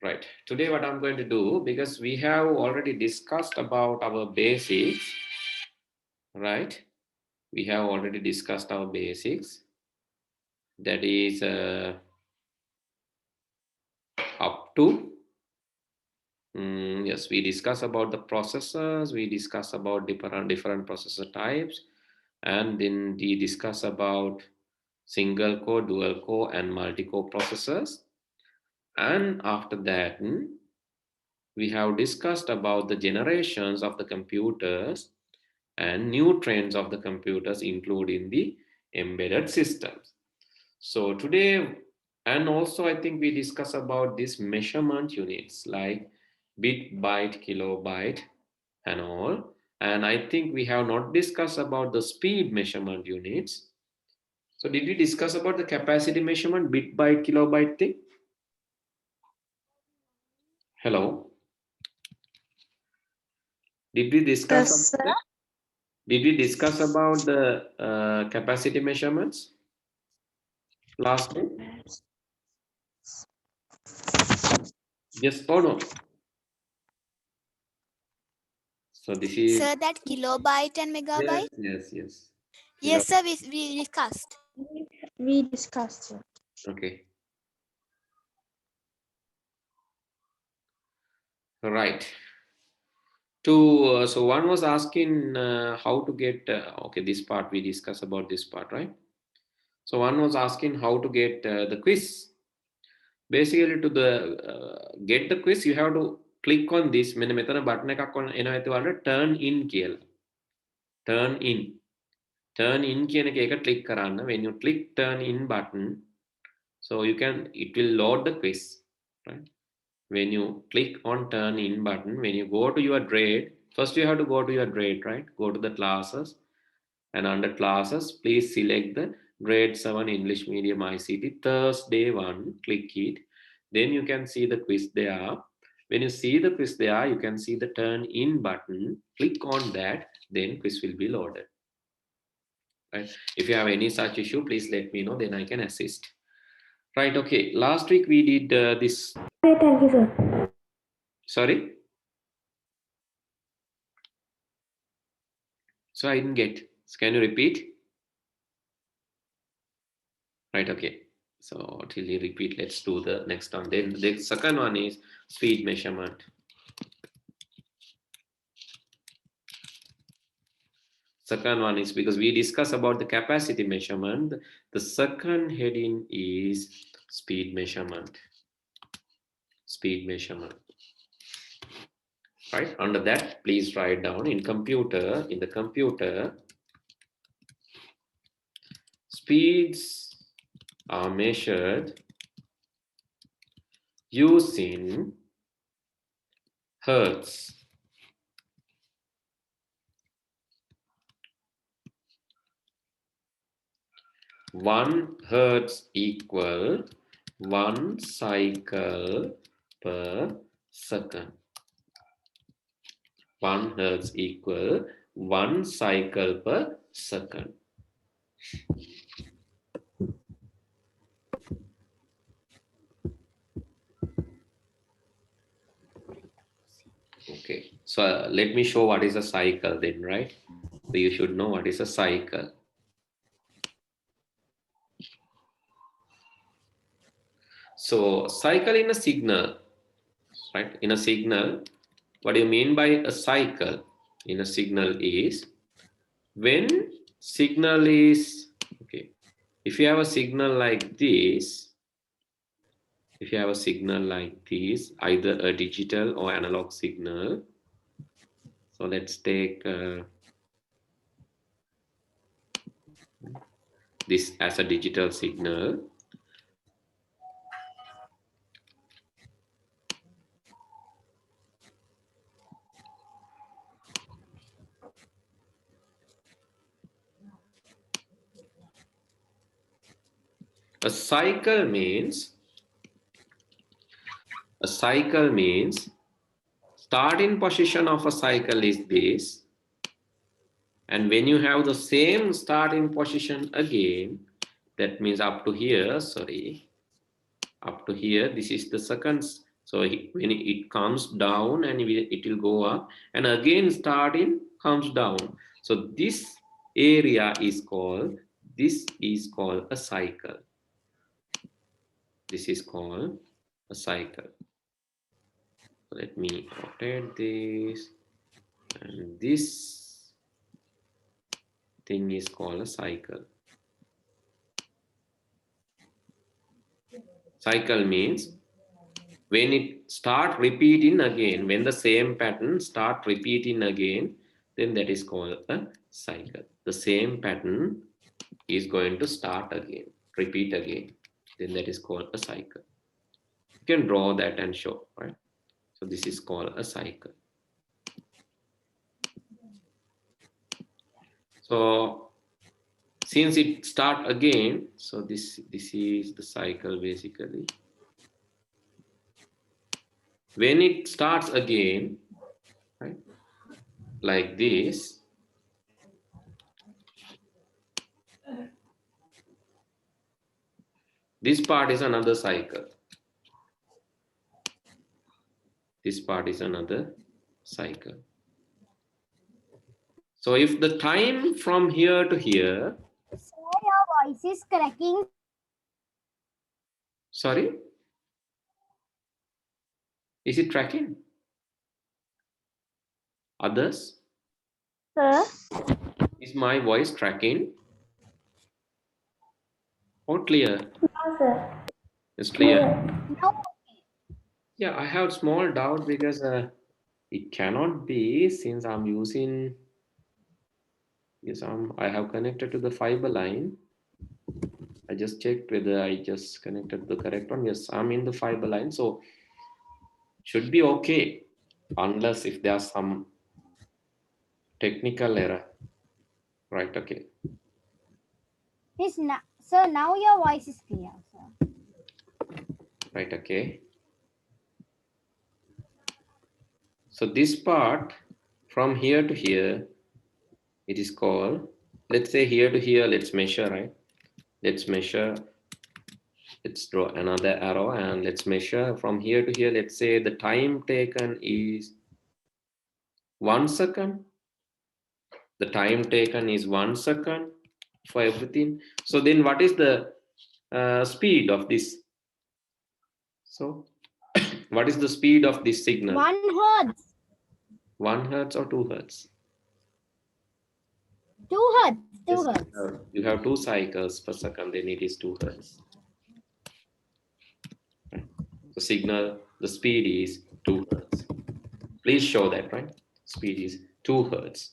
Right. Today what I'm going to do, because we have already discussed about our basics, right? We have already discussed our basics. That is up to, yes, we discuss about the processors, we discuss about different processor types, and then we discuss about single core, dual core, and multi-core processors. And after that, we have discussed about the generations of the computers and new trends of the computers, including the embedded systems. So today, and also I think we discuss about these measurement units like bit, byte, kilobyte, and all. And I think we have not discussed about the speed measurement units. So did we discuss about the capacity measurement, bit, byte, kilobyte thing? Hello? Did we discuss Yes, about sir. that? Did we discuss about the capacity measurements last time? Yes or no? So this is, Sir, that kilobyte and yes, megabyte? yes, yes. Yes, sir, we discussed. We discussed it. Okay. Right. So one was asking how to get, okay, this part we discuss about this part, right? So one was asking how to get the quiz. Basically, to the get the quiz, you have to click on this. මෙන්න මෙතන button එකක් on එනවා ඇති ඔයාලට turn in කියලා. Turn in. Turn in කියන එක ඒක click කරන්න. When you click turn in button, so you can, it will load the quiz, right? When you click on turn in button, when you go to your grade, first you have to go to your grade, right? Go to the classes, and under classes, please select the grade 7 English medium ICT Thursday one, click it. Then you can see the quiz there. When you see the quiz there, you can see the turn in button. Click on that, then quiz will be loaded. Right? If you have any such issue, please let me know, then I can assist. Right, okay. Last week we did this. Okay, thank you, sir. Sorry? So I didn't get. So can you repeat? Right, okay. So till you repeat, let's do the next one. Then the second one is speed measurement. Second one is, because we discuss about the capacity measurement, the second heading is speed measurement. Speed measurement. Right, under that, please write down in the computer, speeds are measured using hertz. One hertz equal 1 cycle per second. 1 hertz equal 1 cycle per second. Okay, so let me show what is a cycle then, right? So you should know what is a cycle. So cycle in a signal, right? In a signal, what do you mean by a cycle? In a signal is when signal is, okay, if you have a signal like this, if you have a signal like this, either a digital or analog signal. So let's take this as a digital signal. A cycle means starting position of a cycle is this, and when you have the same starting position again, that means up to here, sorry, up to here, this is the second So when it comes down and it will go up and again starting comes down. So this area is called, this is called a cycle. This is called a cycle. Let me rotate this, and this thing is called a cycle. Cycle means when it start repeating again, when the same pattern start repeating again, then that is called a cycle. The same pattern is going to start again, repeat again, then that is called a cycle. You can draw that and show, right? So this is called a cycle. So since it start again, so this is the cycle basically. When it starts again, right, like this, this part is another cycle. This part is another cycle. So if the time from here to here, Sir, your voice is cracking. sorry, is it tracking? Others? Sir, Is my voice tracking? Or clear? no, sir. It's clear. No. Yeah, I have small doubt because it cannot be, since I'm using, yes, I have connected to the fiber line. I just checked whether I just connected the correct one. Yes, I'm in the fiber line, so should be okay, unless if there's some technical error. Right, okay. Sir, now your voice is clear, sir. Right, okay. So this part from here to here, it is called, let's say here to here, let's measure, right? Let's measure, let's draw another arrow and let's measure from here to here. Let's say the time taken is 1 second. The time taken is 1 second for everything. So then what is the speed of this? So what is the speed of this signal? 1 hertz. 1 hertz or 2 hertz? 2 hertz. 2 Yes, hertz. you have 2 cycles per second, then it is 2 hertz. The signal, the speed is 2 hertz. Please show that, right? Speed is 2 hertz.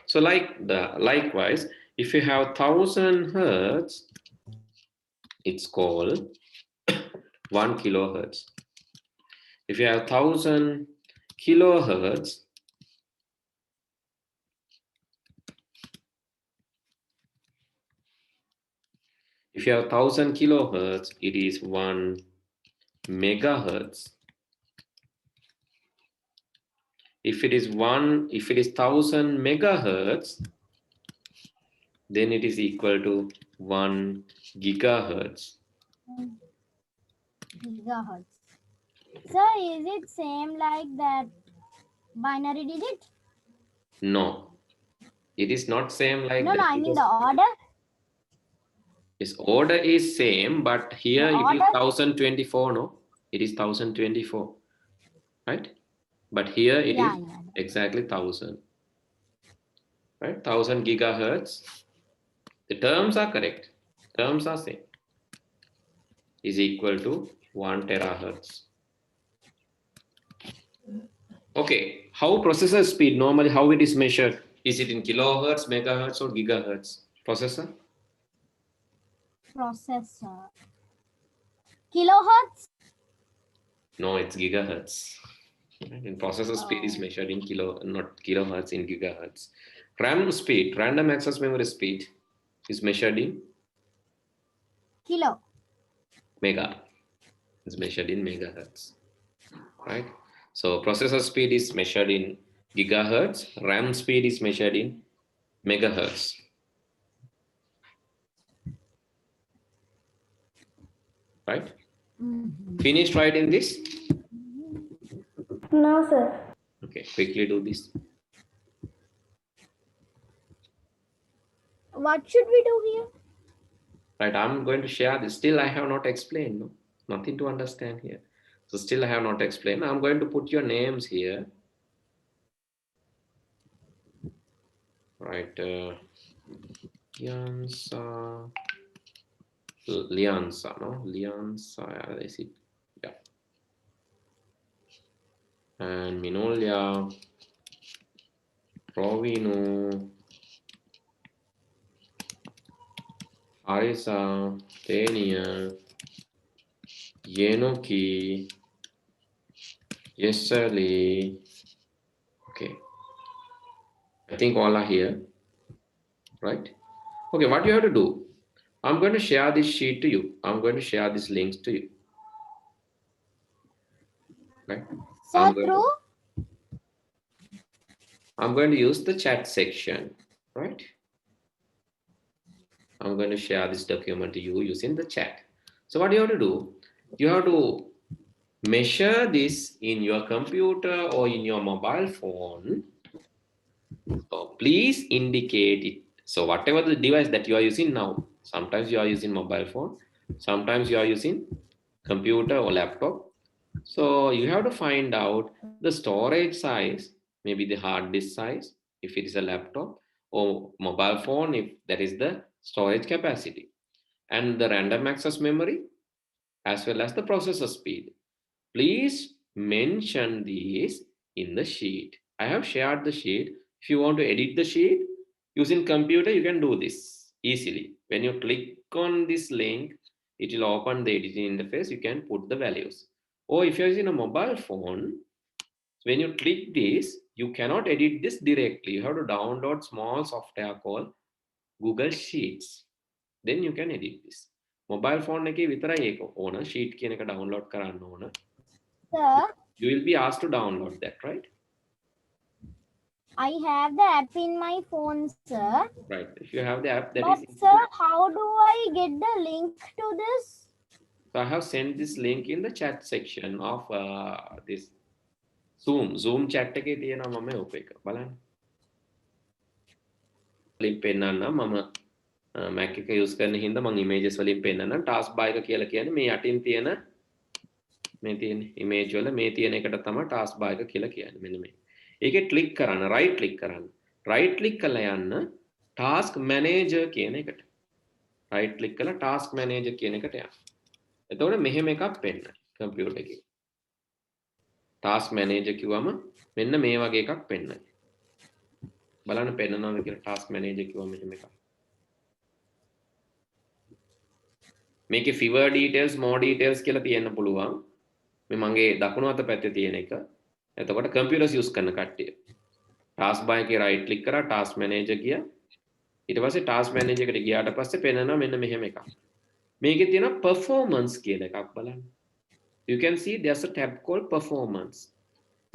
So likewise, if you have 1000 hertz, it's called 1 kilohertz. If you have 1000 kilohertz, if you have 1000 kilohertz, it is 1 megahertz. If it is 1000 megahertz, then it is equal to 1 gigahertz. Gigahertz. Sir, is it same like that binary digit? No, it is not same like No, that. no, I mean the order. Its order is same, but here The it is order? 1024, no? It is 1024, right? But here it is exactly 1000, right? 1000 gigahertz. The terms are correct. Terms are same. Is equal to 1 terahertz. Okay, how processor speed normally, how it is measured? Is it in kilohertz, megahertz, or gigahertz? Processor? Processor. Kilohertz? No, it's gigahertz. In processor speed is measured in not kilohertz, in gigahertz. RAM speed, random access memory speed, is measured in Kilo. mega. It's measured in megahertz, right? So processor speed is measured in gigahertz. RAM speed is measured in megahertz. Right? Finished writing this? No, sir. Okay, quickly do this. What should we do here? Right, I'm going to share this. Still, I have not explained. No? Nothing to understand here. So still I have not explained. I'm going to put your names here. Right, Liansa, no? Liansa, yeah, I see. Yeah. And Minolia, Provino, Arisa, Tania, Yenoki, Yesali. Okay, I think all are here, right? Okay, what you have to do? I'm going to share this sheet to you. I'm going to share these links to you. Right? Sir, through? I'm going to use the chat section, right? I'm going to share this document to you using the chat. So what you have to do? You have to measure this in your computer or in your mobile phone. So please indicate it. So whatever the device that you are using now, sometimes you are using mobile phone, sometimes you are using computer or laptop. So you have to find out the storage size, maybe the hard disk size, if it is a laptop, or mobile phone, if that is the storage capacity, and the random access memory, as well as the processor speed. Please mention these in the sheet. I have shared the sheet. If you want to edit the sheet using computer, you can do this easily. When you click on this link, it will open the editing interface. You can put the values. Or if you're using a mobile phone, when you click this, you cannot edit this directly. You have to download small software called Google Sheets. Then you can edit this. Mobile phone එකේ විතරයි ඒක ඕන sheet කියන එක download කරන්න ඕන. Sir, You will be asked to download that, right? I have the app in my phone, sir. Right. If you have the app, that But is. sir, how do I get the link to this? So I have sent this link in the chat section of this Zoom chat එකේ තියෙනවා මම ඔප එක බලන්න. වලින් පෙන්නන්න මම Mac එක use කරන හින්දා මම images වලින් පෙන්නන්න task bar එක කියලා කියන්නේ මේ යටින් තියෙන මේ තියෙන image වල මේ තියෙන එකට තමයි task bar එක කියලා කියන්නේ. මෙන්න මේ. ඒකේ click කරන්න, right click කරන්න. right click කරලා යන්න task manager කියන එකට. right click කරලා task manager කියන එකට යන්න. එතකොට මෙහෙම එකක් පෙන්නයි computer එකේ. task manager කිව්වම මෙන්න මේ වගේ එකක් පෙන්නයි. බලන්න පෙන්නනවාද කියලා task manager කිව්වම මෙහෙම එකක්. මේකේ fewer details, more details කියලා තියෙන්න පුළුවන්. මේ මගේ දකුණු අත පැත්තේ තියෙන එක. එතකොට computers use කරන කට්ටිය. task bar එකේ right click කරා task manager ගියා. ඊට පස්සේ task manager එකට ගියාට පස්සේ පෙන්නනවා මෙන්න මෙහෙම එකක්. මේකේ තියෙන performance කියලා එකක් බලන්න. You can see there's a tab called performance.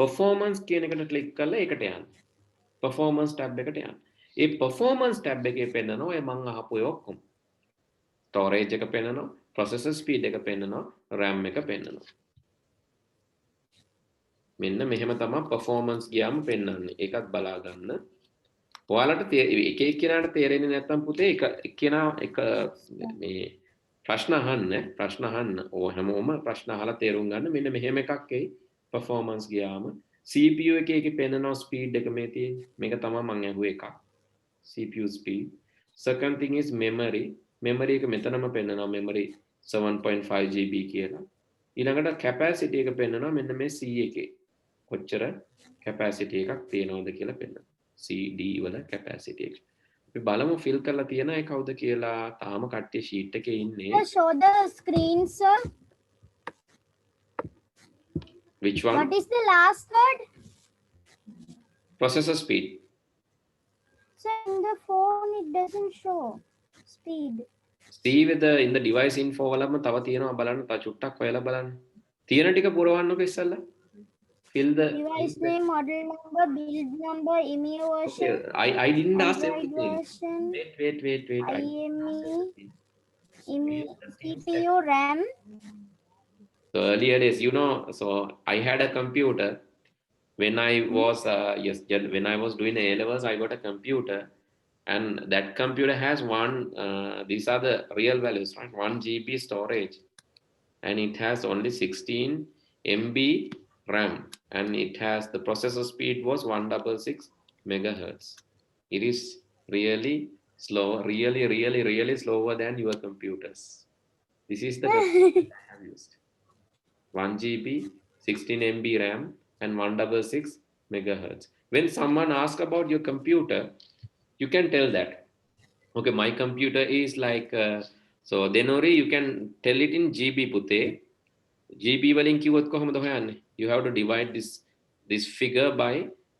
Performance කියන එකට click කරලා ඒකට යන්න. Performance tab එකට යන්න. ඒ performance tab එකේ පෙන්නනවා ඔය මම අහපු ඒවා ඔක්කොම. Storage එක පෙන්නනවා, processor speed එක පෙන්නනවා, RAM එක පෙන්නනවා. මෙන්න මෙහෙම තමයි performance ගියාම පෙන්නන්නේ. ඒකත් බලා ගන්න. ඔයාලට එක එක්කෙනාට තේරෙන්නේ නැත්නම් පුතේ එක මේ ප්‍රශ්න අහන්න. ඕ හැමෝම ප්‍රශ්න අහලා තේරුම් ගන්න. මෙන්න මෙහෙම එකක් එයි performance ගියාම CPU එකේ පෙන්නනවා speed එක මේ තියෙන්නේ. මේක තමයි මම අහුවේ එකක්. CPU speed. Second thing is memory. Memory එක මෙතනම පෙන්නනවා memory 7.5 GB කියලා. ඊළඟට capacity එක පෙන්නනවා මෙන්න මේ C එකේ. කොච්චර capacity එකක් තියෙනවද කියලා පෙන්නනවා. CD වල capacity එක. අපි බලමු fill කරලා තියෙන අය කවුද කියලා. තාම කට්ටිය sheet එකේ ඉන්නේ. Sir, show the screen, sir. Which one? What is the last word? Processor speed. Sir, in the phone it doesn't show speed. See whether in the device info වලම තව තියෙනවා බලන්න. තව චුට්ටක් හොයලා බලන්න. තියෙන ටික පුරවන්නකෝ ඉස්සල්ලා. Fill the Device name, model number, build number, IMEI version. Okay, I didn't ask Android everything. version, Wait. IMEI, CPU, RAM. So earlier days, so I had a computer. when I was when I was doing A levels, I got a computer, and that computer has one. These are the real values, right? 1 GB storage, and it has only 16 MB RAM, and it has the processor speed was 166 megahertz. It is really slow, really slower than your computers. This is the computer I have used. 1 GB, 16 MB RAM, and 166 megahertz. When someone asks about your computer, you can tell that, okay, my computer is like, so Denori, you can tell it in GB pute. GB වලින් කිව්වොත් කොහොමද හොයන්නේ? You have to divide this figure by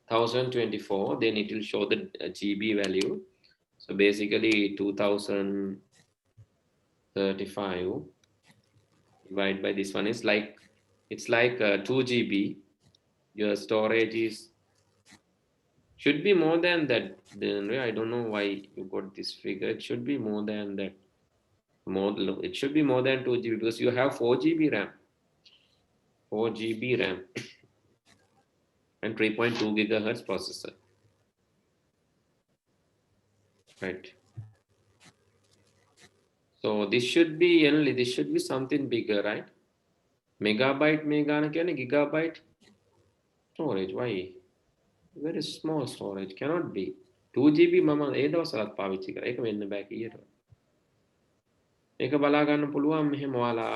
1024, then it will show the GB value. So basically 2035 divided by this one is like, it's like 2 GB. Your storage is should be more than that. Then I don't know why you got this figure. It should be more than that. It should be more than 2 GB because you have 4 GB RAM. 4 GB RAM and 3.2 gigahertz processor. Right. So this should be only, this should be something bigger, right? Megabyte megana කියන්නේ gigabyte storage. Why? Very small storage cannot be. 2 GB මම ඒ දවස්වලත් පාවිච්චි කරා. ඒක වෙන්න බෑ කීයට. ඒක බලා ගන්න පුළුවන් මෙහෙම ඔයාලා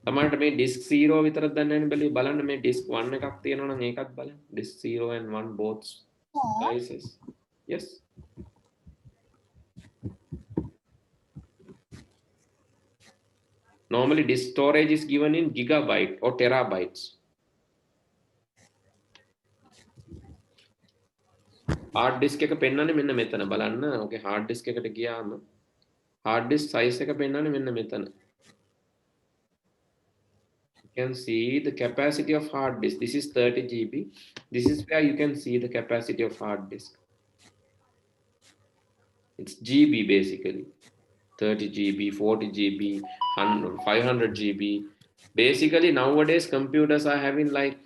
තමන්ට මේ disk 0 විතරක් දන්නේ නැහැ නේ බලන්න මේ disk 1 එකක් තියෙනවා නම් ඒකත් බලන්න. Disk 0 and 1 both sizes. Yes. Normally disk storage is given in gigabyte or terabytes. Hard disk එක පෙන්නන්නේ මෙන්න මෙතන බලන්න. Okay, hard disk එකට ගියාම hard disk size එක පෙන්නන්නේ මෙන්න මෙතන. You can see the capacity of hard disk. This is 30 GB. This is where you can see the capacity of hard disk. It's GB basically. 30 GB, 40 GB, 500 GB. Basically nowadays computers are having like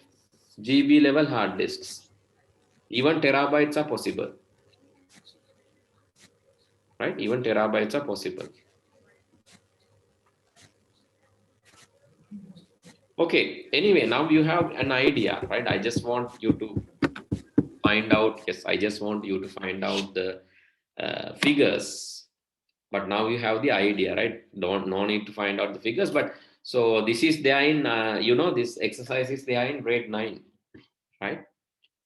GB level hard disks. Even terabytes are possible. Right? Even terabytes are possible. Okay, anyway, now you have an idea, right? I just want you to find out, yes, I just want you to find out the figures. But now you have the idea, right? No need to find out the figures. But so this is there in, this exercise is there in grade 9, right?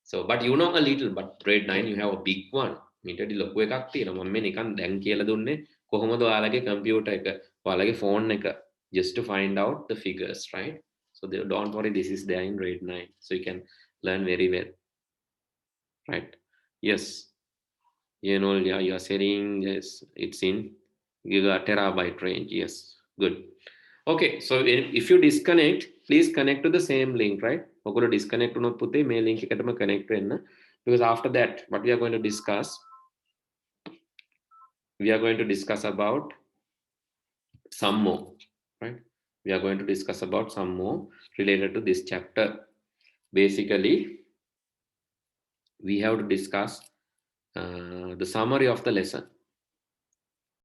So, but you know a little, but grade 9 you have a big one. මීටදී ලොකු එකක් තියෙනවා. මම මේ නිකන් දැන් කියලා දුන්නේ කොහොමද ඔයාලගේ computer එක, ඔයාලගේ phone එක, just to find out the figures, right? So don't worry, this is there in grade 9. So you can learn very well, right? Yes. You know, yeah, you are saying yes, it's in terabyte range. Yes, good. Okay, so if you disconnect, please connect to the same link, right? ඔගොල්ලෝ disconnect වුණොත් පුතේ මේ link එකටම connect වෙන්න. Because after that, what we are going to discuss about some more, right? We are going to discuss about some more related to this chapter. Basically, we have to discuss the summary of the lesson.